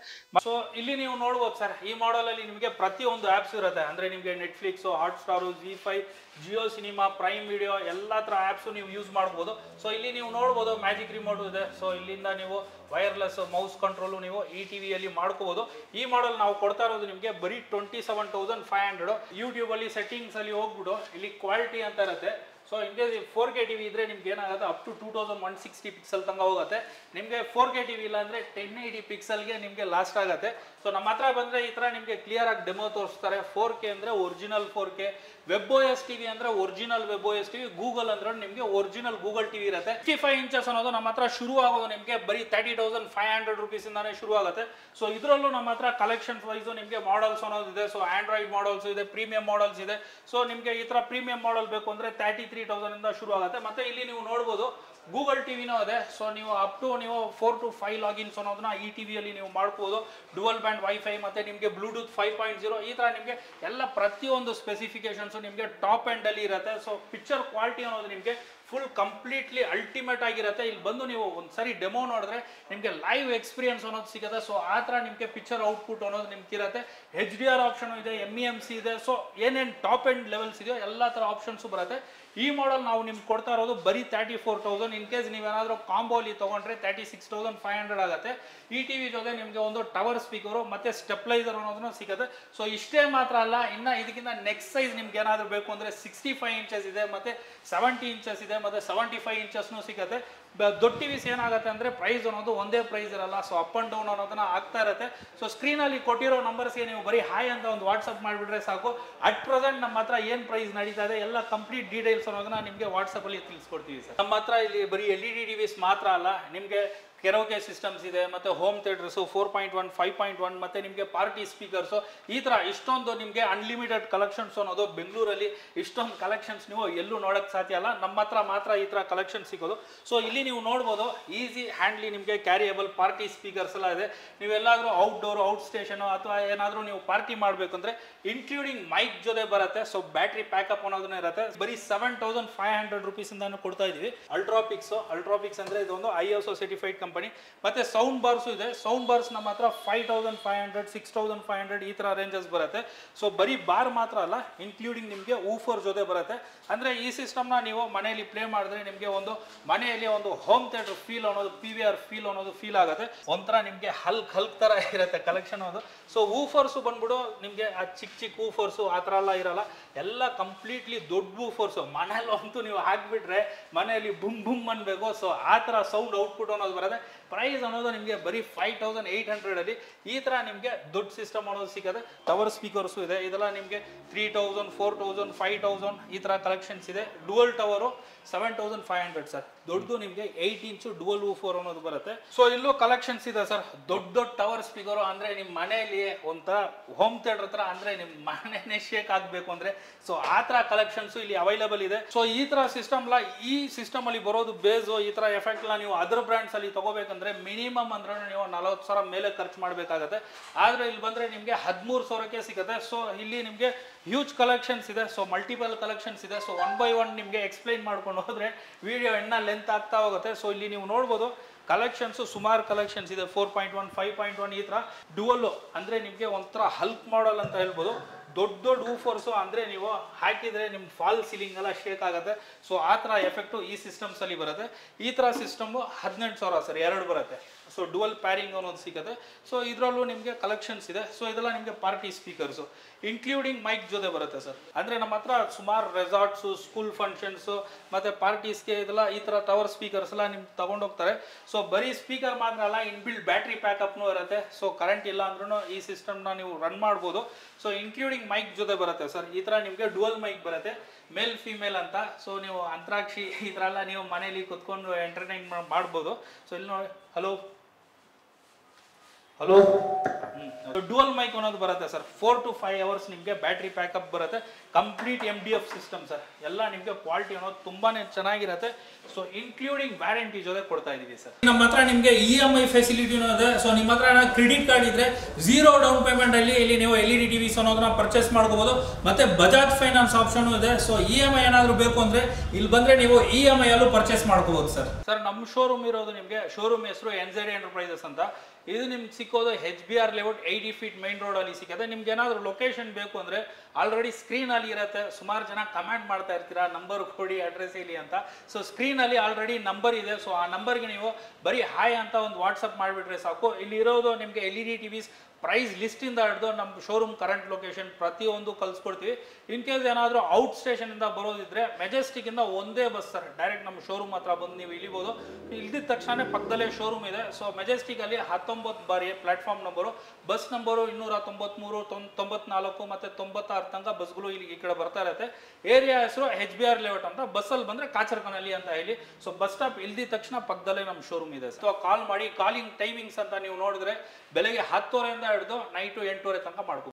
ಸೊ ಇಲ್ಲಿ ನೀವು ನೋಡ್ಬೋದು ಸರ್, ಈ ಮಾಡೆಲ್ ಅಲ್ಲಿ ನಿಮಗೆ ಪ್ರತಿಯೊಂದು ಆಪ್ಸ್ ಇರುತ್ತೆ. ಅಂದ್ರೆ ನಿಮಗೆ Netflix, Hotstar, ZEE5, Jio cinema, prime video ಎಲ್ಲ ತರ ಆಪ್ಸು ನೀವು ಯೂಸ್ ಮಾಡ್ಬೋದು. ಸೊ ಇಲ್ಲಿ ನೀವು ನೋಡ್ಬೋದು ಮ್ಯಾಜಿಕ್ ರಿಮೋಟ್ ಇದೆ. ಸೊ ಇಲ್ಲಿಂದ ನೀವು ವೈರ್ಲೆಸ್ ಮೌಸ್ ಕಂಟ್ರೋಲು ನೀವು ಈ ಟಿವಿಯಲ್ಲಿ ಮಾಡ್ಕೋಬಹುದು. ಈ ಮಾಡೆಲ್ ನಾವು ಕೊಡ್ತಾ ಇರೋದು ನಿಮಗೆ ಬರೀ 27,500. ಯೂಟ್ಯೂಬ್ ಅಲ್ಲಿ ಸೆಟ್ಟಿಂಗ್ಸ್ ಅಲ್ಲಿ ಹೋಗ್ಬಿಟ್ಟು ಇಲ್ಲಿ ಕ್ವಾಲಿಟಿ ಅಂತ ಇರುತ್ತೆ. So in case 4K TV ಇದ್ರೆ ನಿಮ್ಗೆ ಏನಾಗುತ್ತೆ ಅಪ್ ಟು 2160 ಪಿಕ್ಸೆಲ್ ತನಕ ಹೋಗುತ್ತೆ. ನಿಮಗೆ 4K ಟಿವಿ ಇಲ್ಲ ಅಂದ್ರೆ 1080 ಪಿಕ್ಸೆಲ್ಗೆ ನಿಮಗೆ ಲಾಸ್ಟ್ ಆಗುತ್ತೆ. ಸೊ ನಮ್ಮ ಹತ್ರ ಬಂದ್ರೆ ಈ ತರ ನಿಮಗೆ ಕ್ಲಿಯರ್ ಆಗಿ ಡೆಮೋ ತೋರಿಸ್ತಾರೆ. 4K ಅಂದ್ರೆ ಒರಿಜಿನಲ್ 4K, WebOS ಟಿವಿ ಅಂದ್ರೆ ಒರಿಜಿನಲ್ WebOS ಟಿವಿ, ಗೂಗಲ್ ಅಂದ್ರೆ ನಿಮಗೆ ಒರಿಜಿನಲ್ ಗೂಗಲ್ ಟಿವಿ ಇರುತ್ತೆ. 55 ಇಂಚಸ್ ಅನ್ನೋದು ನಮ್ಮ ಹತ್ರ ಶುರು ಆಗೋದು ನಿಮಗೆ ಬರೀ 30,500 rupees ಇಂದಾನೆ ಶುರು ಆಗುತ್ತೆ. ಸೊ ಇದರಲ್ಲೂ ನಮ್ಮ ಹತ್ರ ಕಲೆಕ್ಷನ್ ವೈಸ್ ನಿಮಗೆ ಮಾಡಲ್ಸ್ ಅನ್ನೋದು ಇದೆ. ಸೊ ಆಂಡ್ರಾಯ್ಡ್ ಮಾಡಲ್ಸ್ ಇದೆ, ಪ್ರೀಮಿಯಂ ಮಾಡಲ್ಸ್ ಇದೆ. ಸೊ ನಿಮಗೆ ಈ ತರ ಪ್ರೀಮಿಯಂ ಮಾಡಲ್ ಬೇಕು ಅಂದ್ರೆ 33,000 ಇಂದ ಶುರು ಆಗುತ್ತೆ. ಮತ್ತೆ ಇಲ್ಲಿ ನೀವು ನೋಡಬಹುದು ಗೂಗಲ್ ಟಿವಿನೂ ಇದೆ. ಸೊ ನೀವು ಅಪ್ ಟು ನೀವು 4 to 5 ಲಾಗಿನ್ಸ್ ಅನ್ನೋದನ್ನ ಈ ಟಿವಿಯಲ್ಲಿ ನೀವು ಮಾಡ್ಬೋದು. ಡುವಲ್ ಬ್ಯಾಂಡ್ ವೈಫೈ ಮತ್ತೆ ನಿಮಗೆ ಬ್ಲೂಟೂತ್ 5.0 ಈ ತರ ನಿಮಗೆ ಎಲ್ಲ ಪ್ರತಿಯೊಂದು ಸ್ಪೆಸಿಫಿಕೇಶನ್ಸ್ ನಿಮಗೆ ಟಾಪ್ ಎಂಡ್ ಅಲ್ಲಿ ಇರುತ್ತೆ. ಸೊ ಪಿಕ್ಚರ್ ಕ್ವಾಲಿಟಿ ಅನ್ನೋದು ನಿಮಗೆ ಫುಲ್ ಕಂಪ್ಲೀಟ್ಲಿ ಅಲ್ಟಿಮೇಟ್ ಆಗಿರುತ್ತೆ. ಇಲ್ಲಿ ಬಂದು ನೀವು ಒಂದ್ಸರಿ ಡೆಮೋ ನೋಡಿದ್ರೆ ನಿಮಗೆ ಲೈವ್ ಎಕ್ಸ್ಪೀರಿಯನ್ಸ್ ಅನ್ನೋದು ಸಿಗುತ್ತೆ. ಸೊ ಆ ಥರ ನಿಮಗೆ ಪಿಕ್ಚರ್ ಔಟ್ಪುಟ್ ಅನ್ನೋದು ನಿಮ್ಗೆ ಇರುತ್ತೆ. HDR ಆಪ್ಷನ್ ಇದೆ, MEMC ಇದೆ. ಸೊ ಏನೇನು ಟಾಪ್ ಎಂಡ್ ಲೆವೆಲ್ಸ್ ಇದೆಯೋ ಎಲ್ಲ ಥರ ಆಪ್ಷನ್ಸು ಬರುತ್ತೆ. ಈ ಮಾಡೆಲ್ ನಾವು ನಿಮ್ಗೆ ಕೊಡ್ತಾ ಇರೋದು ಬರೀ 34,000. ಇನ್ ಕೇಸ್ ನೀವೇನಾದರೂ ಕಾಂಬೋಲಿ ತೊಗೊಂಡ್ರೆ 36,500 ಆಗುತ್ತೆ. ಈ ಟಿವಿ ಜೊತೆ ನಿಮಗೆ ಒಂದು ಟವರ್ ಸ್ಪೀಕರು ಮತ್ತೆ ಸ್ಟೆಪ್ಲೈಸರ್ ಅನ್ನೋದನ್ನ ಸಿಗುತ್ತೆ. ಸೊ ಇಷ್ಟೇ ಮಾತ್ರ ಅಲ್ಲ, ಇನ್ನು ಇದಕ್ಕಿಂತ ನೆಕ್ಸ್ಟ್ ಸೈಜ್ ನಿಮ್ಗೆ ಏನಾದರೂ ಬೇಕು ಅಂದರೆ 65 ಇಂಚಸ್ ಇದೆ, ಮತ್ತೆ 70 ಇಂಚಸ್ ಇದೆ, ಮತ್ತೆ 75 ಇಂಚಸ್ನು ಸಿಗುತ್ತೆ. ದೊಡ್ಡ ಟಿವಿಸ್ ಏನಾಗುತ್ತೆ ಅಂದರೆ ಪ್ರೈಸ್ ಅನ್ನೋದು ಒಂದೇ ಪ್ರೈಸ್ ಇರಲ್ಲ. ಸೊ ಅಪ್ ಆ್ಯಂಡ್ ಡೌನ್ ಅನ್ನೋದನ್ನ ಆಗ್ತಾ ಇರುತ್ತೆ. ಸೊ ಸ್ಕ್ರೀನಲ್ಲಿ ಕೊಟ್ಟಿರೋ ನಂಬರ್ಸ್ಗೆ ನೀವು ಬರೀ ಹಾಯ್ ಅಂತ ಒಂದು ವಾಟ್ಸಪ್ ಮಾಡಿಬಿಟ್ರೆ ಸಾಕು. ಅಟ್ ಪ್ರೆಸೆಂಟ್ ನಮ್ಮ ಹತ್ರ ಏನು ಪ್ರೈಸ್ ನಡೀತಾ ಇದೆ ಎಲ್ಲ ಕಂಪ್ಲೀಟ್ ಡೀಟೇಲ್ಸ್ ಅನ್ನೋದನ್ನ ನಿಮಗೆ ವಾಟ್ಸಪ್ಪಲ್ಲಿ ತಿಳಿಸ್ಕೊಡ್ತೀವಿ ಸರ್. ನಮ್ಮ ಹತ್ರ ಇಲ್ಲಿ ಬರೀ LED ಟಿವಿಸ್ ಮಾತ್ರ ಅಲ್ಲ, ನಿಮಗೆ ಕೆರೋಕೆ ಸಿಸ್ಟಮ್ಸ್ ಇದೆ, ಮತ್ತೆ ಹೋಮ್ ಥಿಯೇಟರ್ಸು 4.1, 5.1 ಮತ್ತೆ ನಿಮಗೆ ಪಾರ್ಟಿ ಸ್ಪೀಕರ್ಸು, ಈ ಥರ ಇಷ್ಟೊಂದು ನಿಮಗೆ ಅನ್ಲಿಮಿಟೆಡ್ ಕಲೆಕ್ಷನ್ಸ್ ಅನ್ನೋದು ಬೆಂಗಳೂರಲ್ಲಿ ಇಷ್ಟೊಂದು ಕಲೆಕ್ಷನ್ಸ್ ನೀವು ಎಲ್ಲೂ ನೋಡೋಕ್ಕೆ ಸಾಧ್ಯ ಅಲ್ಲ. ನಮ್ಮ ಹತ್ರ ಮಾತ್ರ ಈ ಥರ ಕಲೆಕ್ಷನ್ ಸಿಗೋದು. ಸೊ ಇಲ್ಲಿ ನೀವು ನೋಡ್ಬೋದು ಈಸಿ ಹ್ಯಾಂಡ್ಲಿ ನಿಮಗೆ ಕ್ಯಾರಿಯಬಲ್ ಪಾರ್ಟಿ ಸ್ಪೀಕರ್ಸ್ ಎಲ್ಲ ಇದೆ. ನೀವೆಲ್ಲಾದರೂ ಔಟ್ಡೋರ್ ಔಟ್ ಸ್ಟೇಷನು ಅಥವಾ ಏನಾದರೂ ನೀವು ಪಾರ್ಟಿ ಮಾಡಬೇಕಂದ್ರೆ ಇನ್ಕ್ಲೂಡಿಂಗ್ ಮೈಕ್ ಜೊತೆ ಬರುತ್ತೆ. ಸೊ ಬ್ಯಾಟ್ರಿ ಪ್ಯಾಕಪ್ ಅನ್ನೋದನ್ನ ಇರುತ್ತೆ. ಬರೀ 7,500 rupees ಇಂದಾನು ಕೊಡ್ತಾ ಇದೀವಿ. ಅಲ್ಟ್ರಾಪಿಕ್ಸ್ ಅಂದ್ರೆ ಇದೊಂದು ISO ಸರ್ಟಿಫೈಡ್ ಕಂಪನಿ. ಮತ್ತೆ ಸೌಂಡ್ ಬಾರ್ಸ್ ಇದೆ. ಸೌಂಡ್ ಬಾರ್ಸ್ ನಮ್ಮ ಹತ್ರ 5,500, 6,500 ಈ ತರ ರೇಂಜಸ್ ಬರುತ್ತೆ. ಸೊ ಬರೀ ಬಾರ್ ಮಾತ್ರ ಅಲ್ಲ, ಇನ್ಕ್ಲೂಡಿಂಗ್ ನಿಮಗೆ ಊಫರ್ ಜೊತೆ ಬರುತ್ತೆ. ಅಂದ್ರೆ ಈ ಸಿಸ್ಟಮ್ನ ನೀವು ಮನೆಯಲ್ಲಿ ಪ್ಲೇ ಮಾಡಿದ್ರೆ ನಿಮಗೆ ಒಂದು ಮನೆಯಲ್ಲಿ ಒಂದು ಹೋಮ್ ಥಿಯೇಟರ್ ಫೀಲ್ ಅನ್ನೋದು, PVR ಫೀಲ್ ಅನ್ನೋದು ಫೀಲ್ ಆಗುತ್ತೆ. ಒಂಥರ ನಿಮಗೆ ಹಲ್ಕ್ ತರ ಇರುತ್ತೆ ಕಲೆಕ್ಷನ್ ಅನ್ನೋದು. ಸೊ ಊಫರ್ಸು ಬಂದ್ಬಿಡು ನಿಮಗೆ ಆ ಚಿಕ್ಕ ಊಫರ್ಸು ಆ ಥರ ಎಲ್ಲ ಇರಲ್ಲ, ಎಲ್ಲ ಕಂಪ್ಲೀಟ್ಲಿ ದೊಡ್ಡ ಊಫರ್ಸು. ಮನೇಲಿ ಅಂತೂ ನೀವು ಹಾಕ್ಬಿಟ್ರೆ ಮನೆಯಲ್ಲಿ ಬುಮ್ ಬುಮ್ ಅನ್ಬೇಕು. ಸೊ ಆ ಥರ ಸೌಂಡ್ ಔಟ್ಪುಟ್ ಅನ್ನೋದು ಬರುತ್ತೆ. ಪ್ರೈಸ್ ಅನ್ನೋದು ನಿಮಗೆ ಬರೀ 5,800 ಅಲ್ಲಿ ಈ ತರ ನಿಮಗೆ ದೊಡ್ಡ ಸಿಸ್ಟಮ್ ಅನ್ನೋದು ಸಿಗುತ್ತೆ. ಟವರ್ ಸ್ಪೀಕರ್ಸು ಇದೆ. ಇದೆಲ್ಲ ನಿಮಗೆ 3,000, 4,000, 5,000 ಈ ತರ ಕಲೆಕ್ಷನ್ಸ್ ಇದೆ. Dual tower 7,500 sir. ದೊಡ್ಡದು ನಿಮಗೆ 8 ಇಂಚು ಡುವಲ್ ಊಫರ್ ಅನ್ನೋದು ಬರುತ್ತೆ. ಸೊ ಇಲ್ಲೂ ಕಲೆಕ್ಷನ್ಸ್ ಇದೆ ಸರ್. ದೊಡ್ಡ ಟವರ್ ಸ್ಪೀಕರು ಅಂದ್ರೆ ನಿಮ್ಮ ಮನೆಯಲ್ಲಿ ಒಂಥರ ಹೋಮ್ ಥಿಯೇಟರ್ ತರ, ಅಂದ್ರೆ ನಿಮ್ಮ ಮನೆನೇ ಶೇಕ್ ಆಗ್ಬೇಕು ಅಂದ್ರೆ ಸೊ ಆ ತರ ಕಲೆಕ್ಷನ್ಸ್ ಇಲ್ಲಿ ಅವೈಲೇಬಲ್ ಇದೆ. ಸೊ ಈ ತರ ಸಿಸ್ಟಮ್ ಈ ಸಿಸ್ಟಮ್ ಅಲ್ಲಿ ಬರೋದು ಬೇಸು ಈ ತರ ಎಫೆಕ್ಟ್ ನೀವು ಅದರ್ ಬ್ರ್ಯಾಂಡ್ಸ್ ಅಲ್ಲಿ ತಗೋಬೇಕಂದ್ರೆ ಮಿನಿಮಮ್ ಅಂದ್ರೆ ನೀವು 40,000 ಮೇಲೆ ಖರ್ಚು ಮಾಡಬೇಕಾಗುತ್ತೆ. ಆದ್ರೆ ಇಲ್ಲಿ ಬಂದ್ರೆ ನಿಮಗೆ 13,000ಕ್ಕೆ ಸಿಗುತ್ತೆ. ಸೊ ಇಲ್ಲಿ ನಿಮಗೆ ಹ್ಯೂಜ್ ಕಲೆಕ್ಷನ್ಸ್ ಇದೆ. ಸೊ ಮಲ್ಟಿಪಲ್ ಕಲೆಕ್ಷನ್ಸ್ ಇದೆ. ಸೊ 1 by 1 ನಿಮಗೆ ಎಕ್ಸ್ಪ್ಲೈನ್ ಮಾಡ್ಕೊಂಡು ಹೋದ್ರೆ ವಿಡಿಯೋ ಲೆಂತ್ ಆಗ್ತಾ ಹೋಗುತ್ತೆ. ಸೊ ಇಲ್ಲಿ ನೀವು ನೋಡ್ಬೋದು ಕಲೆಕ್ಷನ್ಸ್ ಸುಮಾರು ಕಲೆಕ್ಷನ್ಸ್ ಇದೆ. 4.1, 5.1 ಈ ತರ ಡುವಲ್ ಅಂದ್ರೆ ನಿಮಗೆ ಒಂಥರ ಹಲ್ಕ್ ಮಾಡಲ್ ಅಂತ ಹೇಳ್ಬೋದು. ದೊಡ್ಡ ಊಫರ್ಸು ಅಂದ್ರೆ ನೀವು ಹಾಕಿದ್ರೆ ನಿಮ್ ಫಾಲ್ ಸೀಲಿಂಗ್ ಎಲ್ಲ ಶೇಕ್ ಆಗುತ್ತೆ. ಸೊ ಆ ತರ ಎಫೆಕ್ಟು ಈ ಸಿಸ್ಟಮ್ಸ್ ಅಲ್ಲಿ ಬರುತ್ತೆ. ಈ ತರ ಸಿಸ್ಟಮ್ 18,000 ಸರ್, 2 ಬರುತ್ತೆ. ಸೊ ಡುವಲ್ ಪ್ಯಾರಿಂಗ್ ಅನ್ನೋದು ಸಿಗುತ್ತೆ. ಸೊ ಇದರಲ್ಲೂ ನಿಮಗೆ ಕಲೆಕ್ಷನ್ಸ್ ಇದೆ. ಸೊ ಇದೆಲ್ಲ ನಿಮಗೆ ಪಾರ್ಟಿ ಸ್ಪೀಕರ್ಸು ಇನ್ಕ್ಲೂಡಿಂಗ್ ಮೈಕ್ ಜೊತೆ ಬರುತ್ತೆ ಸರ್. ಅಂದ್ರೆ ನಮ್ಮ ಹತ್ರ ಸುಮಾರು ರೆಸಾರ್ಟ್ಸು, ಸ್ಕೂಲ್ ಫಂಕ್ಷನ್ಸು ಮತ್ತೆ ಪಾರ್ಟೀಸ್ಗೆ ಇದೆಲ್ಲ ಈ ತರ ಟವರ್ ಸ್ಪೀಕರ್ಸ್ ಎಲ್ಲ ನಿಮ್ಗೆ ತಗೊಂಡೋಗ್ತಾರೆ. ಸೊ ಬರೀ ಸ್ಪೀಕರ್ ಮಾತ್ರ ಅಲ್ಲ, ಇನ್ಬಿಲ್ಡ್ ಬ್ಯಾಟ್ರಿ ಪ್ಯಾಕಪ್ನು ಇರುತ್ತೆ. ಸೊ ಕರೆಂಟ್ ಇಲ್ಲ ಅಂದ್ರೂ ಈ ಸಿಸ್ಟಮ್ನ ನೀವು ರನ್ ಮಾಡ್ಬೋದು. ಸೊ ಇನ್ಕ್ಲೂಡಿಂಗ್ ಮೈಕ್ ಜೊತೆ ಬರುತ್ತೆ ಸರ್. ಈ ತರ ನಿಮಗೆ ಡುವಲ್ ಮೈಕ್ ಬರುತ್ತೆ, ಮೇಲ್ ಫಿಮೇಲ್ ಅಂತ. ಸೊ ನೀವು ಅಂತ್ರಾಕ್ಷಿ ಈ ತರ ಎಲ್ಲ ನೀವು ಮನೇಲಿ ಕುತ್ಕೊಂಡು ಎಂಟರ್ಟೈನ್ ಮಾಡ್ಬೋದು. ಸೊ ಇಲ್ಲಿ ನೋಡಿ, ಹಲೋ ಡುವಲ್ ಮೈಕ್ ಅನ್ನೋದು ಬರುತ್ತೆ ಸರ್. 4 to 5 hours ನಿಮಗೆ ಬ್ಯಾಟ್ರಿ ಪ್ಯಾಕಪ್ ಬರುತ್ತೆ. Complete MDF system sir. ಎಲ್ಲ ನಿಮಗೆ ಕ್ವಾಲಿಟಿ ಅನ್ನೋದು ತುಂಬಾನೇ ಚೆನ್ನಾಗಿರುತ್ತೆ. ಸೊ ಇನ್ಕ್ಲೂಡಿಂಗ್ ವ್ಯಾರಂಟಿ ಜೊತೆ ಕೊಡ್ತಾ ಇದೀವಿ ಸರ್. ನಮ್ಮ ಹತ್ರ ನಿಮಗೆ EMI ಫೆಸಿಲಿಟಿನೂ ಇದೆ. ಸೊ ನಿಮ್ಮ ಹತ್ರ ಕ್ರೆಡಿಟ್ ಕಾರ್ಡ್ ಇದ್ರೆ 0 ಡೌನ್ ಪೇಮೆಂಟ್ ಅಲ್ಲಿ ಇಲ್ಲಿ ನೀವು LED TVs ಅನ್ನೋದನ್ನ ಪರ್ಚೇಸ್ ಮಾಡ್ಕೋಬಹುದು. ಮತ್ತೆ ಬಜಾಜ್ ಫೈನಾನ್ಸ್ ಆಪ್ಷನ್ ಇದೆ. ಸೊ EMI ಏನಾದ್ರು ಬೇಕು ಅಂದ್ರೆ ಇಲ್ಲಿ ಬಂದ್ರೆ ನೀವು EMI ಅಲ್ಲೂ ಪರ್ಚೇಸ್ ಮಾಡ್ಕೋಬಹುದು ಸರ್. ಸರ್ ನಮ್ಮ ಶೋರೂಮ್ ಇರೋದು ನಿಮಗೆ, ಶೋರೂಮ್ ಹೆಸರು NZD ಎಂಟರ್ಪ್ರೈಸಸ್ ಅಂತ. ಇದು ನಿಮ್ಗೆ ಸಿಕ್ಕೋದು HBR layout 80 feet main road ಅಲ್ಲಿ ಸಿಗುತ್ತೆ. ನಿಮ್ಗೆ ಏನಾದ್ರು ಲೊಕೇಶನ್ ಬೇಕು ಅಂದ್ರೆ ಆಲ್ರೆಡಿ ಸ್ಕ್ರೀನ್ ಅಲ್ಲಿ ಇರುತ್ತೆ. ಸುಮಾರು ಜನ ಕಮೆಂಟ್ ಮಾಡ್ತಾ ಇರ್ತೀರಾ ನಂಬರ್ ಕೊಡಿ, ಅಡ್ರೆಸ್ ಇಲ್ಲಿ ಅಂತ. ಸೊ ಸ್ಕ್ರೀನ್ ಅಲ್ಲಿ ಆಲ್ರೆಡಿ ನಂಬರ್ ಇದೆ. ಸೊ ಆ ನಂಬರ್ಗೆ ನೀವು ಬರೀ ಹಾಯ್ ಅಂತ ಒಂದು ವಾಟ್ಸಪ್ ಮಾಡಿಬಿಟ್ರೆ ಸಾಕು. ಇಲ್ಲಿ ಇರೋದು ನಿಮಗೆ LED TVs ಪ್ರೈಸ್ ಲಿಸ್ಟಿಂದ ಹಿಡಿದು ನಮ್ಮ ಶೋರೂಮ್ ಕರೆಂಟ್ ಲೊಕೇಶನ್ ಪ್ರತಿಯೊಂದು ಕಲ್ಸ್ಕೊಡ್ತೀವಿ. ಇನ್ ಕೇಸ್ ಏನಾದರೂ ಔಟ್ ಸ್ಟೇಷನಿಂದ ಬರೋದಿದ್ರೆ ಮೆಜೆಸ್ಟಿಕ್ಕಿಂದ ಒಂದೇ ಬಸ್ ಸರ್, ಡೈರೆಕ್ಟ್ ನಮ್ಮ ಶೋರೂಮ್ ಹತ್ರ ಬಂದು ನೀವು ಇಳಿಬೋದು. ಇಳಿದ ತಕ್ಷಣ ಪಕ್ಕದಲ್ಲೇ ಶೋರೂಮ್ ಇದೆ. ಸೊ ಮೆಜೆಸ್ಟಿಕಲ್ಲಿ 19 ಬಾರಿ ಪ್ಲಾಟ್ಫಾರ್ಮ್ ನಂಬರು, ಬಸ್ ನಂಬರು 293, 94 ಮತ್ತು 96 ತನಕ ಬಸ್ಗಳು ಇಲ್ಲಿ ಈ ಕಡೆ ಬರ್ತಾ ಇರುತ್ತೆ. ಏರಿಯಾ ಹೆಸರು HBR ಲೇಔಟ್ ಅಂತ. ಬಸ್ಸಲ್ಲಿ ಬಂದರೆ ಕಾಚರಕನಹಳ್ಳಿ ಅಂತ ಹೇಳಿ. ಸೊ ಬಸ್ ಸ್ಟಾಪ್ ಇಲ್ದಿದ ತಕ್ಷಣ ಪಕ್ಕದಲ್ಲೇ ನಮ್ಮ ಶೋರೂಮ್ ಇದೆ. ಸೊ ಕಾಲ್ ಮಾಡಿ. ಕಾಲಿಂಗ್ ಟೈಮಿಂಗ್ಸ್ ಅಂತ ನೀವು ನೋಡಿದ್ರೆ ಬೆಳಗ್ಗೆ 10 ಗಂಟೆಯಿಂದ ಹಿಡಿದು ನೈಟು 8 ಗಂಟೆ ತನಕ ಮಾಡ್ಕೊ.